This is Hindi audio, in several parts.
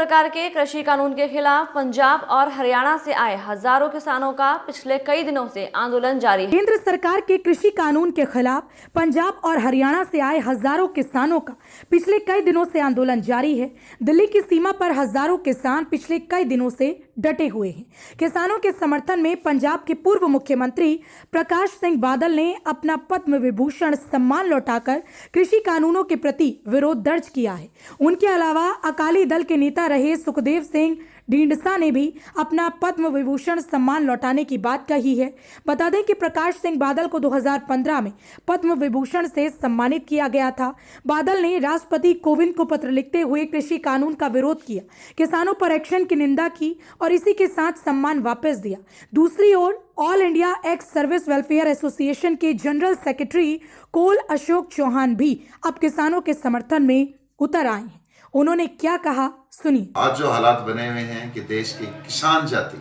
सरकार के कृषि कानून के खिलाफ पंजाब और हरियाणा से आए हजारों किसानों का पिछले कई दिनों से आंदोलन जारी है। केंद्र सरकार के कृषि कानून के खिलाफ पंजाब और हरियाणा से आए हजारों किसानों का पिछले कई दिनों से आंदोलन जारी है। दिल्ली की सीमा पर हजारों किसान पिछले कई दिनों से डटे हुए हैं। किसानों के समर्थन में पंजाब के पूर्व मुख्यमंत्री प्रकाश सिंह बादल ने अपना पद्म विभूषण सम्मान लौटाकर कृषि कानूनों के प्रति विरोध दर्ज किया है। उनके अलावा अकाली दल के नेता रहे सुखदेव सिंह ढींढसा ने भी अपना पद्म विभूषण सम्मान लौटाने की बात कही है। बता दें कि प्रकाश सिंह बादल को 2015 में पद्म विभूषण से सम्मानित किया गया था। बादल ने राष्ट्रपति कोविंद को पत्र लिखते हुए कृषि कानून का विरोध किया, किसानों पर एक्शन की निंदा की और इसी के साथ सम्मान वापस दिया। दूसरी ओर all India ex service welfare association के जनरल सेक्रेटरी कोल अशोक चौहान भी अब किसानों के समर्थन में उतर आए हैं। उन्होंने क्या कहा, सुनिए। आज जो हालात बने हुए हैं कि देश की किसान जाति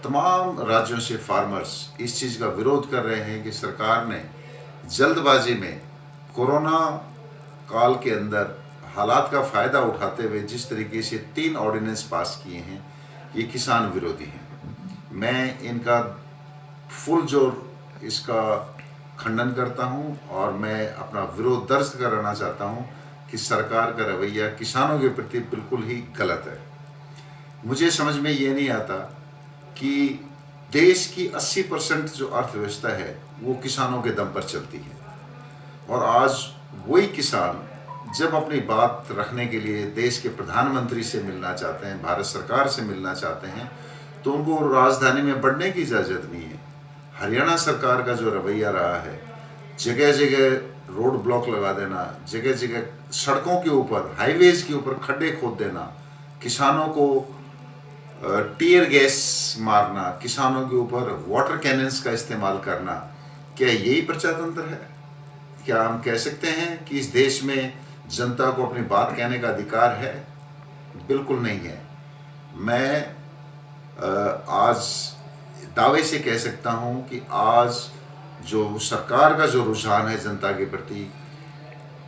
तमाम राज्यों से फार्मर्स इस चीज़ का विरोध कर रहे हैं कि सरकार ने जल्दबाजी में कोरोना काल के अंदर हालात का फ़ायदा उठाते हुए जिस तरीके से 3 ऑर्डिनेंस पास किए हैं, ये किसान विरोधी हैं। मैं इनका फुल जोर इसका खंडन करता हूं और मैं अपना विरोध दर्ज कराना चाहता हूं कि सरकार का रवैया किसानों के प्रति बिल्कुल ही गलत है। मुझे समझ में ये नहीं आता कि देश की 80% जो अर्थव्यवस्था है वो किसानों के दम पर चलती है और आज वही किसान जब अपनी बात रखने के लिए देश के प्रधानमंत्री से मिलना चाहते हैं, भारत सरकार से मिलना चाहते हैं, तो उनको राजधानी में बढ़ने की इजाज़त नहीं है। हरियाणा सरकार का जो रवैया रहा है, जगह जगह रोड ब्लॉक लगा देना, जगह जगह सड़कों के ऊपर, हाईवेज के ऊपर खड्डे खोद देना, किसानों को टीयर गैस मारना, किसानों के ऊपर वाटर कैनन्स का इस्तेमाल करना, क्या यही प्रजातंत्र है? क्या हम कह सकते हैं कि इस देश में जनता को अपनी बात कहने का अधिकार है? बिल्कुल नहीं है। मैं आज दावे से कह सकता हूं कि आज जो सरकार का जो रुझान है जनता के प्रति,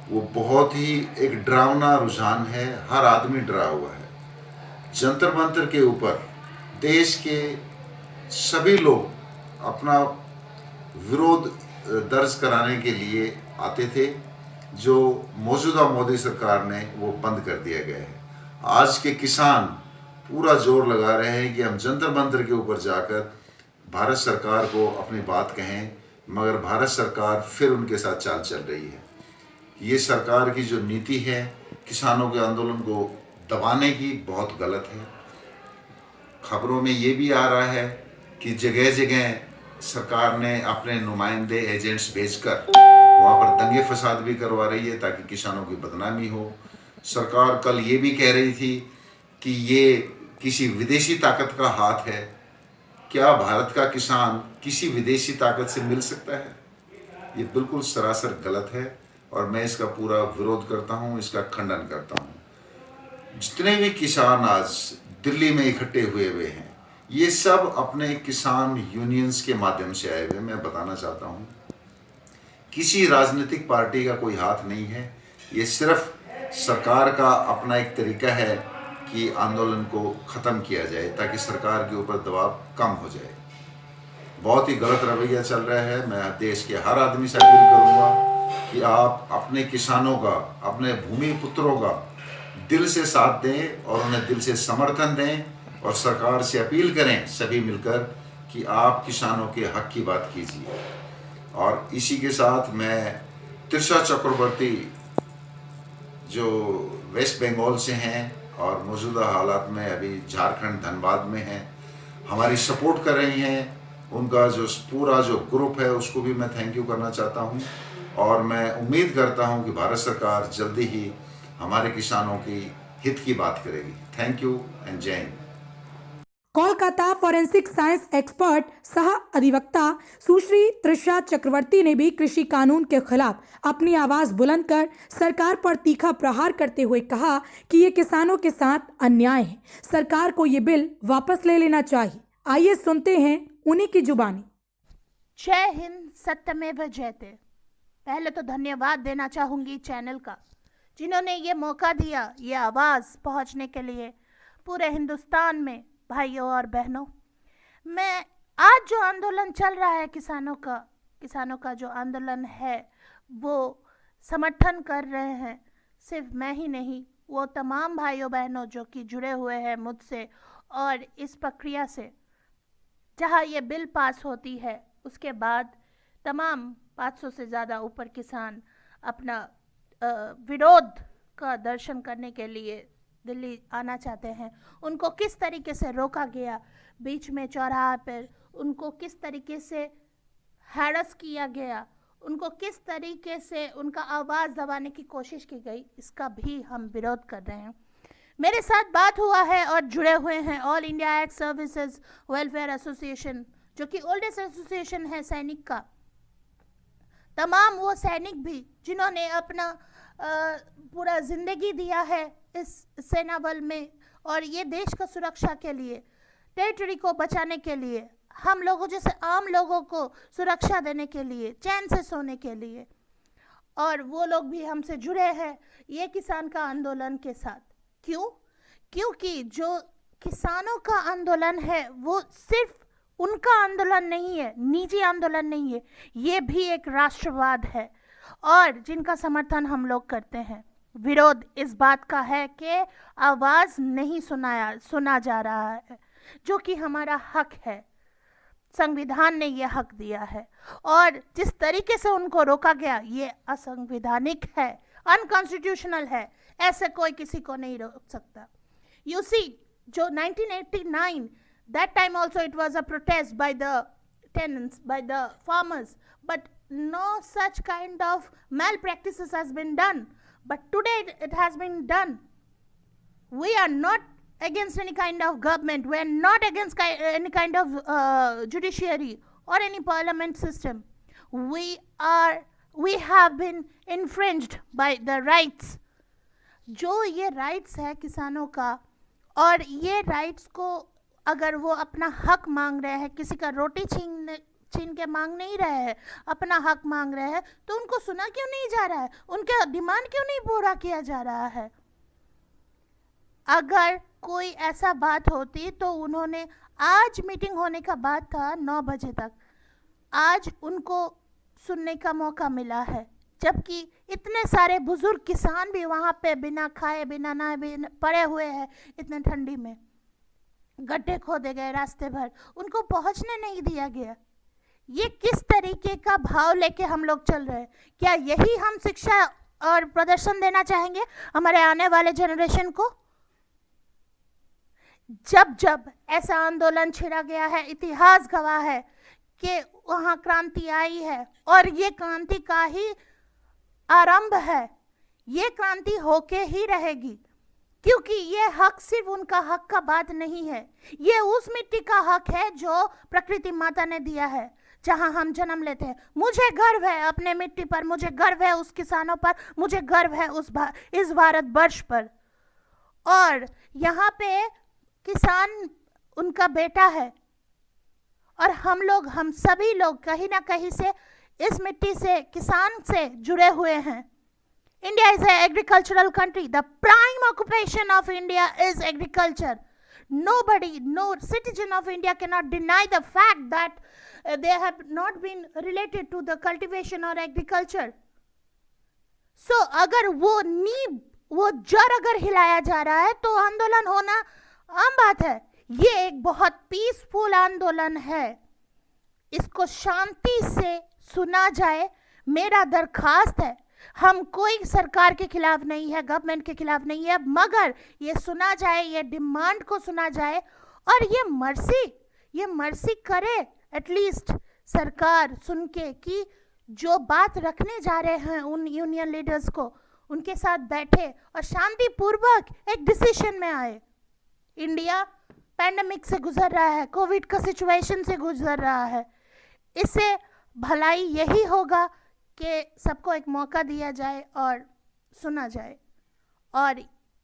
वो बहुत ही एक डरावना रुझान है। हर आदमी डरा हुआ है। जंतर मंतर के ऊपर देश के सभी लोग अपना विरोध दर्ज कराने के लिए आते थे, जो मौजूदा मोदी सरकार ने वो बंद कर दिया गया है। आज के किसान पूरा जोर लगा रहे हैं कि हम जंतर मंतर के ऊपर जाकर भारत सरकार को अपनी बात कहें, मगर भारत सरकार फिर उनके साथ चाल चल रही है। ये सरकार की जो नीति है किसानों के आंदोलन को दबाने की, बहुत गलत है। खबरों में ये भी आ रहा है कि जगह जगह सरकार ने अपने नुमाइंदे एजेंट्स भेजकर वहाँ पर दंगे फसाद भी करवा रही है ताकि किसानों की बदनामी हो। सरकार कल ये भी कह रही थी कि ये किसी विदेशी ताकत का हाथ है। क्या भारत का किसान किसी विदेशी ताकत से मिल सकता है? ये बिल्कुल सरासर गलत है और मैं इसका पूरा विरोध करता हूँ, इसका खंडन करता हूँ। जितने भी किसान आज दिल्ली में इकट्ठे हुए हैं, ये सब अपने किसान यूनियंस के माध्यम से आए हुए। मैं बताना चाहता हूँ, किसी राजनीतिक पार्टी का कोई हाथ नहीं है। ये सिर्फ सरकार का अपना एक तरीका है कि आंदोलन को ख़त्म किया जाए ताकि सरकार के ऊपर दबाव कम हो जाए। बहुत ही गलत रवैया चल रहा है। मैं देश के हर आदमी से अपील करूंगा कि आप अपने किसानों का, अपने भूमि पुत्रों का दिल से साथ दें और उन्हें दिल से समर्थन दें और सरकार से अपील करें सभी मिलकर कि आप किसानों के हक की बात कीजिए। और इसी के साथ मैं त्रिशा चक्रवर्ती जो वेस्ट बंगाल से हैं और मौजूदा हालात में अभी झारखंड धनबाद में हैं, हमारी सपोर्ट कर रही हैं, उनका जो पूरा जो ग्रुप है उसको भी मैं थैंक यू करना चाहता हूं। और मैं उम्मीद करता हूं कि भारत सरकार जल्दी ही हमारे किसानों की हित की बात करेगी। थैंक यू एंड जय Hind. Kolkata forensic science expert सह अधिवक्ता सुश्री त्रिशा चक्रवर्ती ने भी कृषि कानून के खिलाफ अपनी आवाज बुलंद कर सरकार पर तीखा प्रहार करते हुए कहा कि ये किसानों के साथ अन्याय है, सरकार को ये बिल वापस ले लेना चाहिए। आइए सुनते हैं उन्हीं की जुबानी। जय हिंद, सत्यमेव जयते। पहले तो धन्यवाद देना चाहूंगी चैनल का, जिन्होंने ये मौका दिया, ये आवाज़ पहुंचने के लिए पूरे हिंदुस्तान में। भाइयों और बहनों, मैं आज जो आंदोलन चल रहा है किसानों का जो आंदोलन है, वो समर्थन कर रहे हैं सिर्फ मैं ही नहीं, वो तमाम भाइयों बहनों जो कि जुड़े हुए हैं मुझसे। और इस प्रक्रिया से जहाँ ये बिल पास होती है, उसके बाद तमाम 500 से ज़्यादा ऊपर किसान अपना विरोध का दर्शन करने के लिए दिल्ली आना चाहते हैं। उनको किस तरीके से रोका गया बीच में चौराहा पर, उनको किस तरीके से हैरस किया गया, उनको किस तरीके से उनका आवाज़ दबाने की कोशिश की गई, इसका भी हम विरोध कर रहे हैं। मेरे साथ बात हुआ है और जुड़े हुए हैं all India x services welfare association, जो कि ओल्डेस्ट एसोसिएशन है सैनिक का। तमाम वो सैनिक भी जिन्होंने अपना पूरा ज़िंदगी दिया है इस सेना बल में, और ये देश का सुरक्षा के लिए, टेरिटरी को बचाने के लिए, हम लोगों जैसे आम लोगों को सुरक्षा देने के लिए, चैन से सोने के लिए। और वो लोग भी हमसे जुड़े हैं ये किसान का आंदोलन के साथ। क्यों? क्योंकि जो किसानों का आंदोलन है वो सिर्फ उनका आंदोलन नहीं है, निजी आंदोलन नहीं है, ये भी एक राष्ट्रवाद है और जिनका समर्थन हम लोग करते हैं। विरोध इस बात का है कि आवाज़ नहीं सुना जा रहा है, जो कि हमारा हक है। संविधान ने ये हक दिया है और जिस तरीके से उनको रोका गया ये असंवैधानिक है, अनकॉन्स्टिट्यूशनल है। ऐसे कोई किसी को नहीं रोक सकता। यू सी, जो 1989, that time also it was a protest by the tenants, by the farmers, but no such kind of malpractices has been done. But today it has been done. We are not against any kind of government. We are not against any kind of judiciary or any parliament system. We have been infringed by the rights. जो ये राइट्स है किसानों का, और ये राइट्स को अगर वो अपना हक मांग रहे हैं, किसी का रोटी छीन के मांग नहीं रहे हैं, अपना हक मांग रहे हैं, तो उनको सुना क्यों नहीं जा रहा है? उनके डिमांड क्यों नहीं पूरा किया जा रहा है? अगर कोई ऐसा बात होती तो उन्होंने, आज मीटिंग होने का बात था 9 बजे तक, आज उनको सुनने का मौका मिला है, जबकि इतने सारे बुजुर्ग किसान भी वहाँ पे बिना खाए बिना नहाए पड़े हुए हैं। इतने ठंडी में गड्ढे खोदे गए रास्ते भर, उनको पहुँचने नहीं दिया गया। ये किस तरीके का भाव लेके हम लोग चल रहे हैं? क्या यही हम शिक्षा और प्रदर्शन देना चाहेंगे हमारे आने वाले जनरेशन को? जब जब ऐसा आंदोलन छिड़ा गया है, इतिहास गवाह है कि वहाँ क्रांति आई है और ये क्रांति का ही आरंभ है। ये क्रांति होके ही रहेगी, क्योंकि ये हक सिर्फ उनका हक का बात नहीं है, ये उस मिट्टी का हक है जो प्रकृति माता ने दिया है, जहां हम जन्म लेते हैं। मुझे गर्व है अपने मिट्टी पर, मुझे गर्व है उस किसानों पर, मुझे गर्व है इस भारत वर्ष पर। और यहाँ पे किसान उनका बेटा है और हम सभी लोग कहीं ना कहीं से इस मिट्टी से, किसान से जुड़े हुए हैं। India is an agricultural country. The prime occupation of India is agriculture. Nobody, no citizen of India cannot deny the fact that they have not been related to the cultivation or agriculture. So अगर वो नींव, वो जड़ अगर हिलाया जा रहा है तो आंदोलन होना आम बात है। ये एक बहुत पीसफुल आंदोलन है, इसको शांति से सुना जाए, मेरा दरखास्त है। हम कोई सरकार के खिलाफ नहीं है, गवर्नमेंट के खिलाफ नहीं है, मगर ये सुना जाए, ये डिमांड को सुना जाए और ये मर्सी करे एटलीस्ट सरकार सुन के कि जो बात रखने जा रहे हैं उन यूनियन लीडर्स को, उनके साथ बैठे और शांतिपूर्वक एक डिसीजन में आए। इंडिया पैंडेमिक से गुजर रहा है, कोविड का सिचुएशन से गुजर रहा है, इससे भलाई यही होगा कि सबको एक मौका दिया जाए और सुना जाए। और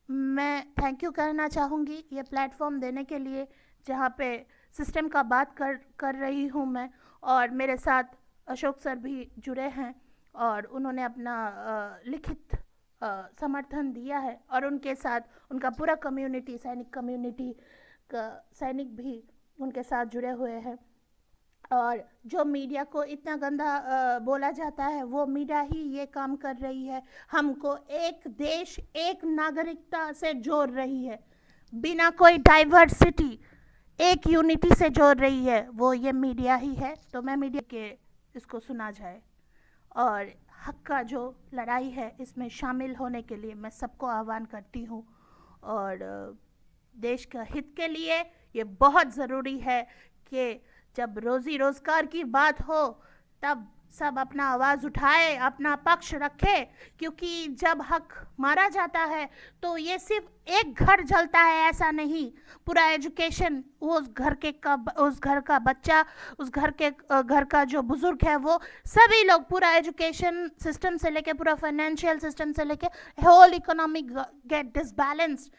मैं थैंक यू कहना चाहूँगी ये प्लेटफॉर्म देने के लिए, जहाँ पे सिस्टम का बात कर रही हूँ मैं, और मेरे साथ अशोक सर भी जुड़े हैं और उन्होंने अपना लिखित समर्थन दिया है और उनके साथ उनका पूरा कम्युनिटी, सैनिक कम्युनिटी का सैनिक भी उनके साथ जुड़े हुए हैं। और जो मीडिया को इतना गंदा बोला जाता है, वो मीडिया ही ये काम कर रही है, हमको एक देश एक नागरिकता से जोड़ रही है, बिना कोई डाइवर्सिटी एक यूनिटी से जोड़ रही है, वो ये मीडिया ही है। तो मैं मीडिया के इसको सुना जाए और हक का जो लड़ाई है इसमें शामिल होने के लिए मैं सबको आह्वान करती हूँ। और देश का हित के लिए ये बहुत ज़रूरी है कि जब रोज़ी रोज़गार की बात हो तब सब अपना आवाज़ उठाए, अपना पक्ष रखे, क्योंकि जब हक मारा जाता है तो ये सिर्फ एक घर जलता है ऐसा नहीं, पूरा एजुकेशन, उस घर का बच्चा, उस घर का जो बुजुर्ग है, वो सभी लोग, पूरा एजुकेशन सिस्टम से लेके पूरा फाइनेंशियल सिस्टम से लेके होल इकोनॉमिक गेट डिसबैलेंस्ड।